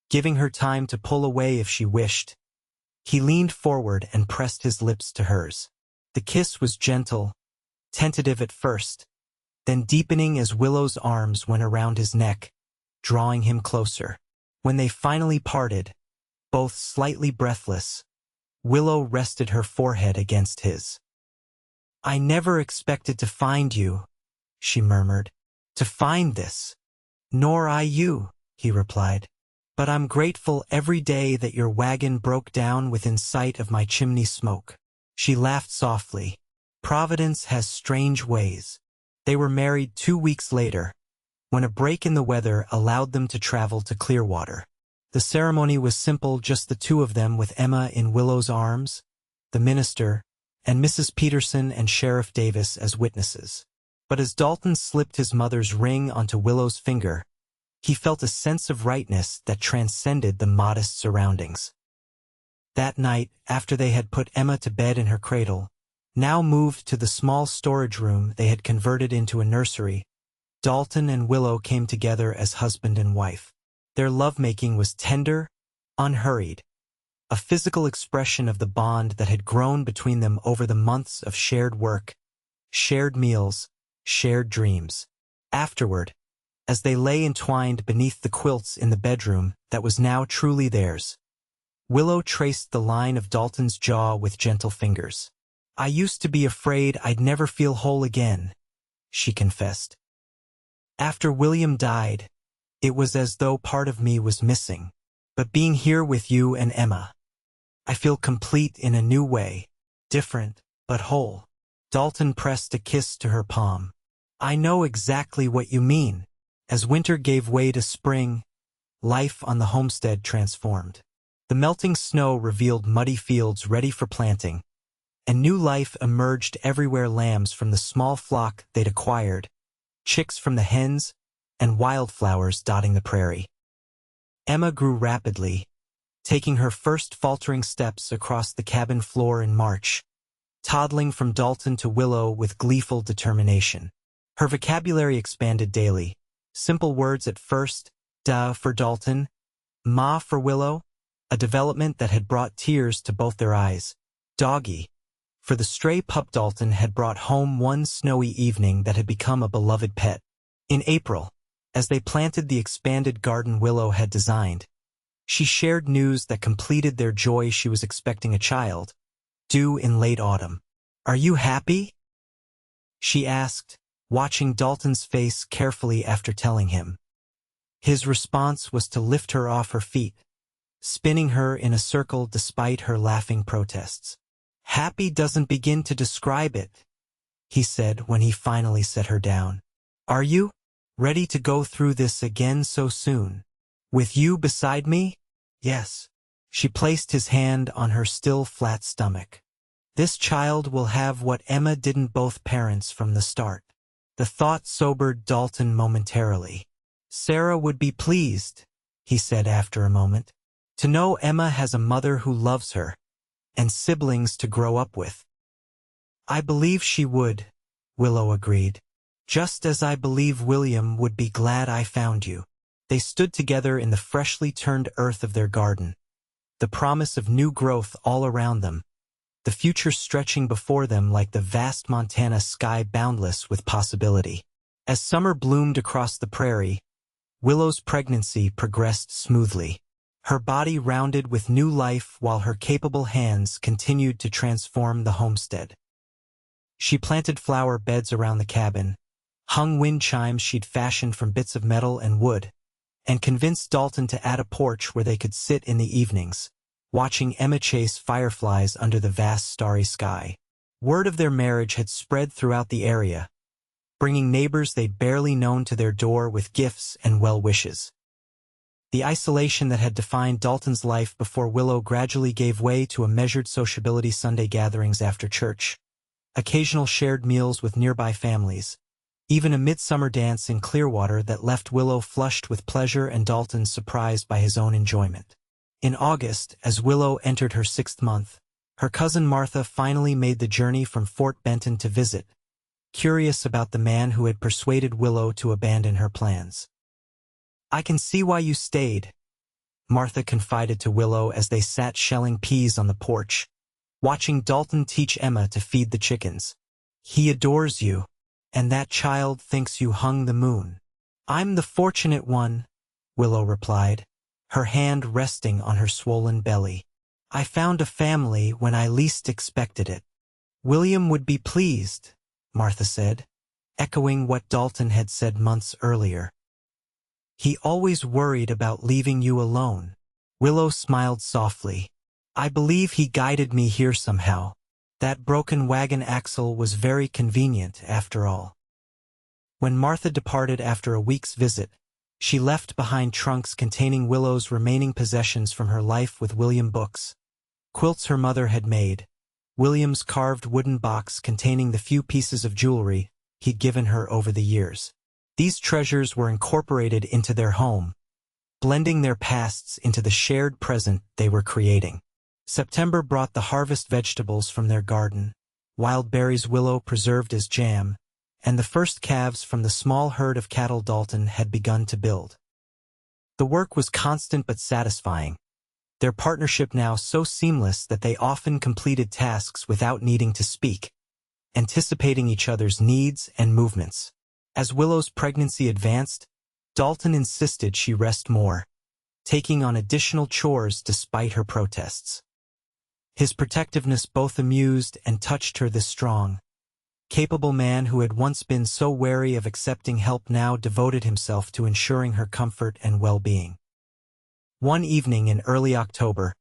giving her time to pull away if she wished, he leaned forward and pressed his lips to hers. The kiss was gentle, tentative at first, then deepening as Willow's arms went around his neck, drawing him closer. When they finally parted, both slightly breathless, Willow rested her forehead against his. "I never expected to find you," she murmured. "To find this." "Nor I you," he replied. "But I'm grateful every day that your wagon broke down within sight of my chimney smoke." She laughed softly. "Providence has strange ways." They were married 2 weeks later, when a break in the weather allowed them to travel to Clearwater. The ceremony was simple, just the two of them with Emma in Willow's arms, the minister, and Mrs. Peterson and Sheriff Davis as witnesses. But as Dalton slipped his mother's ring onto Willow's finger, he felt a sense of rightness that transcended the modest surroundings. That night, after they had put Emma to bed in her cradle, now moved to the small storage room they had converted into a nursery, Dalton and Willow came together as husband and wife. Their lovemaking was tender, unhurried, a physical expression of the bond that had grown between them over the months of shared work, shared meals, shared dreams. Afterward, as they lay entwined beneath the quilts in the bedroom that was now truly theirs. Willow traced the line of Dalton's jaw with gentle fingers. "I used to be afraid I'd never feel whole again," she confessed. "After William died, it was as though part of me was missing. But being here with you and Emma, I feel complete in a new way, different, but whole." Dalton pressed a kiss to her palm. "I know exactly what you mean." As winter gave way to spring, life on the homestead transformed. The melting snow revealed muddy fields ready for planting, and new life emerged everywhere. Lambs from the small flock they'd acquired, chicks from the hens, and wildflowers dotting the prairie. Emma grew rapidly, taking her first faltering steps across the cabin floor in March, toddling from Dalton to Willow with gleeful determination. Her vocabulary expanded daily. Simple words at first, da for Dalton, ma for Willow, a development that had brought tears to both their eyes. Doggy, for the stray pup Dalton had brought home one snowy evening that had become a beloved pet. In April, as they planted the expanded garden Willow had designed, she shared news that completed their joy. She was expecting a child, due in late autumn. "Are you happy?" she asked, watching Dalton's face carefully after telling him. His response was to lift her off her feet, spinning her in a circle despite her laughing protests. "Happy doesn't begin to describe it," he said when he finally set her down. "Are you ready to go through this again so soon? With you beside me?" "Yes." She placed his hand on her still flat stomach. "This child will have what Emma didn't, both parents from the start." The thought sobered Dalton momentarily. "Sarah would be pleased," he said after a moment, "to know Emma has a mother who loves her, and siblings to grow up with." "I believe she would," Willow agreed. "Just as I believe William would be glad I found you." They stood together in the freshly turned earth of their garden, the promise of new growth all around them, the future stretching before them like the vast Montana sky, boundless with possibility. As summer bloomed across the prairie, Willow's pregnancy progressed smoothly. Her body rounded with new life while her capable hands continued to transform the homestead. She planted flower beds around the cabin, hung wind chimes she'd fashioned from bits of metal and wood, and convinced Dalton to add a porch where they could sit in the evenings, watching Emma chase fireflies under the vast starry sky. Word of their marriage had spread throughout the area, bringing neighbors they'd barely known to their door with gifts and well wishes. The isolation that had defined Dalton's life before Willow gradually gave way to a measured sociability. Sunday gatherings after church, occasional shared meals with nearby families, even a midsummer dance in Clearwater that left Willow flushed with pleasure and Dalton surprised by his own enjoyment. In August, as Willow entered her 6th month, her cousin Martha finally made the journey from Fort Benton to visit, curious about the man who had persuaded Willow to abandon her plans. "I can see why you stayed," Martha confided to Willow as they sat shelling peas on the porch, watching Dalton teach Emma to feed the chickens. "He adores you, and that child thinks you hung the moon." "I'm the fortunate one," Willow replied, her hand resting on her swollen belly. "I found a family when I least expected it." "William would be pleased," Martha said, echoing what Dalton had said months earlier. "He always worried about leaving you alone." Willow smiled softly. "I believe he guided me here somehow. That broken wagon axle was very convenient after all." When Martha departed after a week's visit, she left behind trunks containing Willow's remaining possessions from her life with William: books, quilts her mother had made, William's carved wooden box containing the few pieces of jewelry he'd given her over the years. These treasures were incorporated into their home, blending their pasts into the shared present they were creating. September brought the harvest vegetables from their garden, wild berries Willow preserved as jam, and the first calves from the small herd of cattle Dalton had begun to build. The work was constant but satisfying, their partnership now so seamless that they often completed tasks without needing to speak, anticipating each other's needs and movements. As Willow's pregnancy advanced, Dalton insisted she rest more, taking on additional chores despite her protests. His protectiveness both amused and touched her. This strong, capable man who had once been so wary of accepting help now devoted himself to ensuring her comfort and well-being. One evening in early October,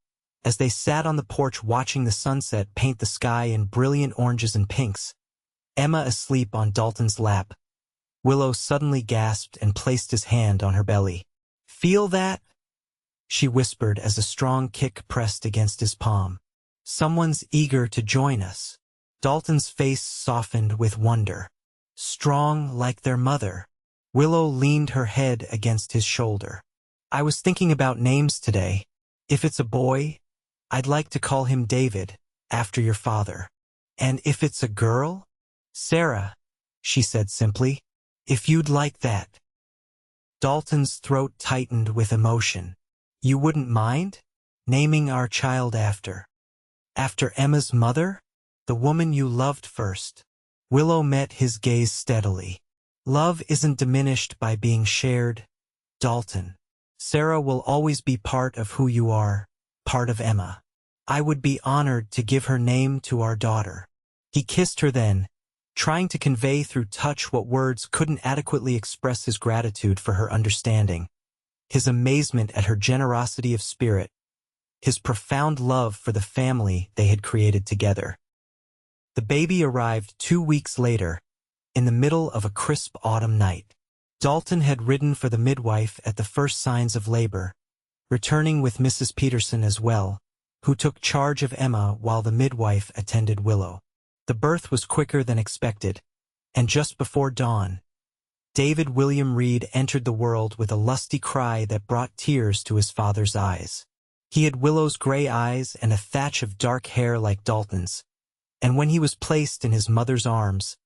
as they sat on the porch watching the sunset paint the sky in brilliant oranges and pinks, Emma asleep on Dalton's lap, Willow suddenly gasped and placed his hand on her belly. "Feel that?" she whispered as a strong kick pressed against his palm. "Someone's eager to join us." Dalton's face softened with wonder. Strong like their mother. Willow leaned her head against his shoulder. "I was thinking about names today. If it's a boy, I'd like to call him David, after your father. And if it's a girl, Sarah," she said simply. "If you'd like that." Dalton's throat tightened with emotion. "You wouldn't mind naming our child after Emma's mother? The woman you loved first?" Willow met his gaze steadily. "Love isn't diminished by being shared, Dalton. Sarah will always be part of who you are, part of Emma. I would be honored to give her name to our daughter." He kissed her then, trying to convey through touch what words couldn't adequately express his gratitude for her understanding, his amazement at her generosity of spirit, his profound love for the family they had created together. The baby arrived 2 weeks later, in the middle of a crisp autumn night. Dalton had ridden for the midwife at the first signs of labor, returning with Mrs. Peterson as well, who took charge of Emma while the midwife attended Willow. The birth was quicker than expected, and just before dawn, David William Reed entered the world with a lusty cry that brought tears to his father's eyes. He had Willow's gray eyes and a thatch of dark hair like Dalton's, and when he was placed in his mother's arms,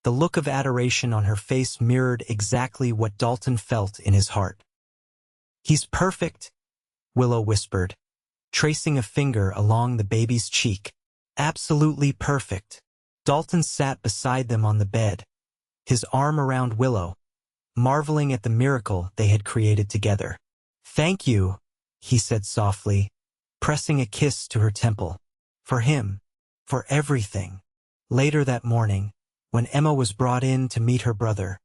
the look of adoration on her face mirrored exactly what Dalton felt in his heart. "He's perfect," Willow whispered, tracing a finger along the baby's cheek. "Absolutely perfect." Dalton sat beside them on the bed, his arm around Willow, marveling at the miracle they had created together. "Thank you," he said softly, pressing a kiss to her temple. "For him. For everything." Later that morning, when Emma was brought in to meet her brother,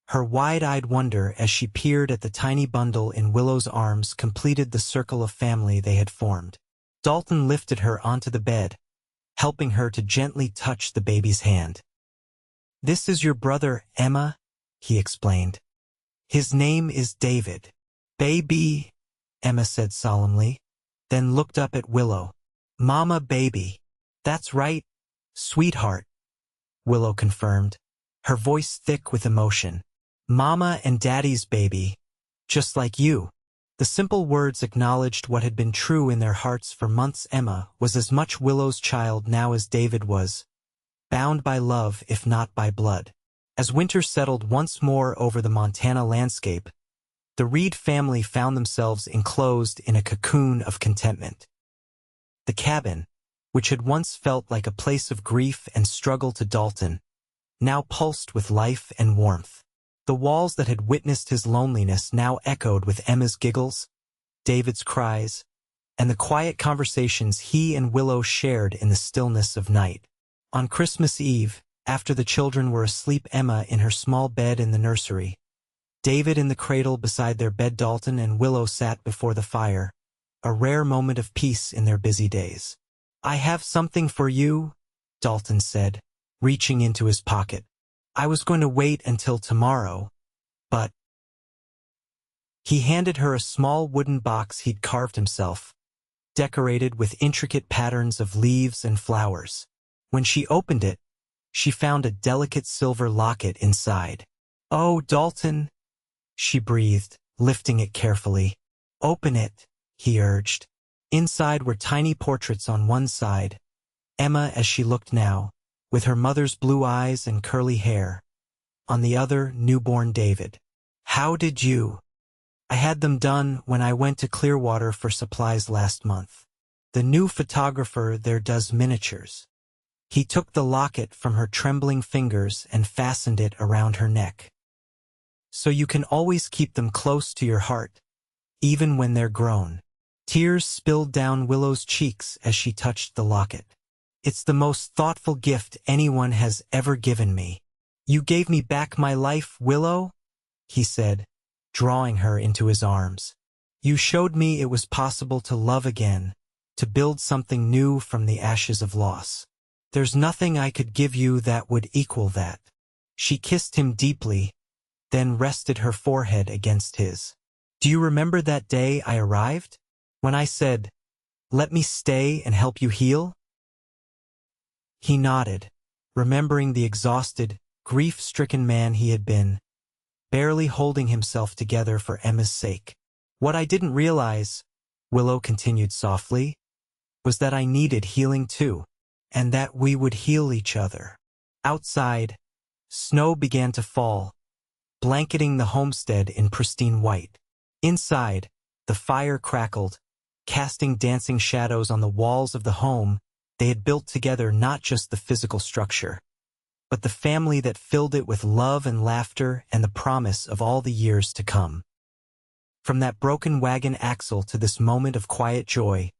her wide-eyed wonder as she peered at the tiny bundle in Willow's arms completed the circle of family they had formed. Dalton lifted her onto the bed, helping her to gently touch the baby's hand. "This is your brother, Emma," he explained. "His name is David." "Baby," Emma said solemnly, then looked up at Willow. "Mama baby." "That's right, sweetheart," Willow confirmed, her voice thick with emotion. "Mama and Daddy's baby, just like you." The simple words acknowledged what had been true in their hearts for months. Emma was as much Willow's child now as David was, bound by love if not by blood. As winter settled once more over the Montana landscape, the Reed family found themselves enclosed in a cocoon of contentment. The cabin, which had once felt like a place of grief and struggle to Dalton, now pulsed with life and warmth. The walls that had witnessed his loneliness now echoed with Emma's giggles, David's cries, and the quiet conversations he and Willow shared in the stillness of night. On Christmas Eve, after the children were asleep, Emma in her small bed in the nursery, David in the cradle beside their bed, Dalton and Willow sat before the fire, a rare moment of peace in their busy days. "I have something for you," Dalton said, reaching into his pocket. "I was going to wait until tomorrow, but—" He handed her a small wooden box he'd carved himself, decorated with intricate patterns of leaves and flowers. When she opened it, she found a delicate silver locket inside. "Oh, Dalton," she breathed, lifting it carefully. "Open it," he urged. Inside were tiny portraits on one side, Emma as she looked now, with her mother's blue eyes and curly hair. On the other, newborn David. "How did you?" "I had them done when I went to Clearwater for supplies last month. The new photographer there does miniatures." He took the locket from her trembling fingers and fastened it around her neck. so you can always keep them close to your heart, even when they're grown. Tears spilled down Willow's cheeks as she touched the locket. It's the most thoughtful gift anyone has ever given me. You gave me back my life, Willow, he said, drawing her into his arms. You showed me it was possible to love again, to build something new from the ashes of loss. There's nothing I could give you that would equal that. She kissed him deeply, then rested her forehead against his. Do you remember that day I arrived? When I said, "Let me stay and help you heal"? He nodded, remembering the exhausted, grief-stricken man he had been, barely holding himself together for Emma's sake. What I didn't realize, Willow continued softly, was that I needed healing too, and that we would heal each other. Outside, snow began to fall, blanketing the homestead in pristine white. Inside, the fire crackled, casting dancing shadows on the walls of the home they had built together, not just the physical structure, but the family that filled it with love and laughter and the promise of all the years to come. From that broken wagon axle to this moment of quiet joy,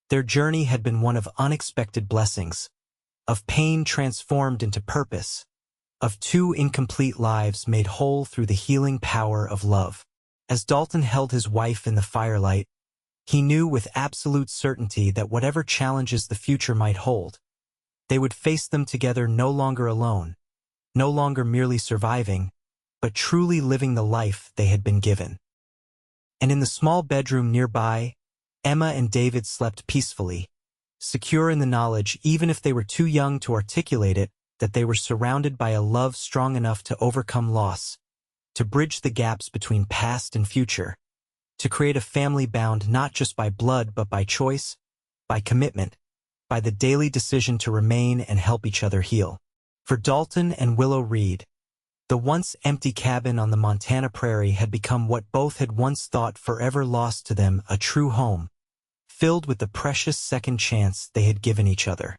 their journey had been one of unexpected blessings, of pain transformed into purpose, of two incomplete lives made whole through the healing power of love. As Dalton held his wife in the firelight, he knew with absolute certainty that whatever challenges the future might hold, they would face them together, no longer alone, no longer merely surviving, but truly living the life they had been given. And in the small bedroom nearby, Emma and David slept peacefully, secure in the knowledge, even if they were too young to articulate it, that they were surrounded by a love strong enough to overcome loss, to bridge the gaps between past and future, to create a family bound not just by blood but by choice, by commitment, by the daily decision to remain and help each other heal. For Dalton and Willow Reed, the once empty cabin on the Montana prairie had become what both had once thought forever lost to them, a true home, filled with the precious second chance they had given each other.